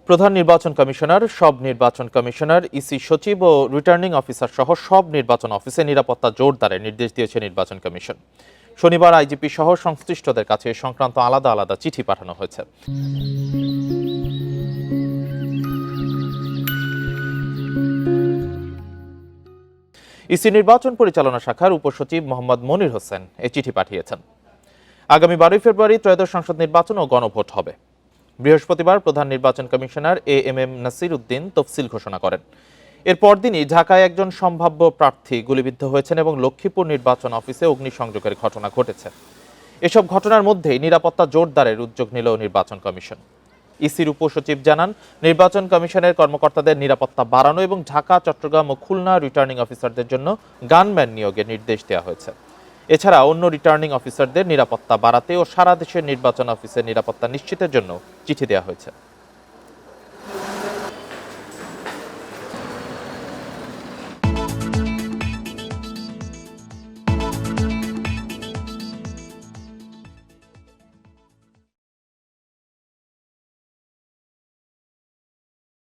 প্রধান নির্বাচন কমিশনার, সব নির্বাচন কমিশনার, ইসি সচিব ও রিটার্নিং অফিসার সহ সব নির্বাচন অফিসে নিরাপত্তা জোরদারের নির্দেশ দিয়েছে নির্বাচন কমিশন। শনিবার আইজিপি সহ সংশ্লিষ্টদের কাছে এ সংক্রান্ত আলাদা আলাদা চিঠি পাঠানো হয়েছে। ইসি নির্বাচন পরিচালনা শাখার উপসচিব মোহাম্মদ মনির হোসেন এ চিঠি পাঠিয়েছেন। আগামী 12 ফেব্রুয়ারি ত্রয়োদশ সংসদ নির্বাচন ও গণভোট হবে। বৃহস্পতিবার প্রধান নির্বাচন কমিশনার এএমএম নাসির উদ্দিন তফসিল ঘোষণা করেন। এর পরদিনই ঢাকায় একজন সম্ভাব্য প্রার্থী গুলিবিদ্ধ হয়েছেন এবং লক্ষ্মীপুর নির্বাচন অফিসে অগ্নিসংযোগের ঘটনা ঘটেছে। এসব ঘটনার মধ্যেই নিরাপত্তা জোরদারের উদ্যোগ নিল নির্বাচন কমিশন। ইসির উপসচিব জানান, নির্বাচন কমিশনের কর্মকর্তাদের নিরাপত্তা বাড়ানো এবং ঢাকা, চট্টগ্রাম ও খুলনা রিটার্নিং অফিসারদের জন্য গানম্যান নিয়োগের নির্দেশ দেওয়া হয়েছে। এছাড়া অন্য রিটার্নিং অফিসারদের নিরাপত্তা বাড়াতে ও সারা দেশের নির্বাচন অফিসের নিরাপত্তা নিশ্চিতের জন্য চিঠি দেওয়া হয়েছে।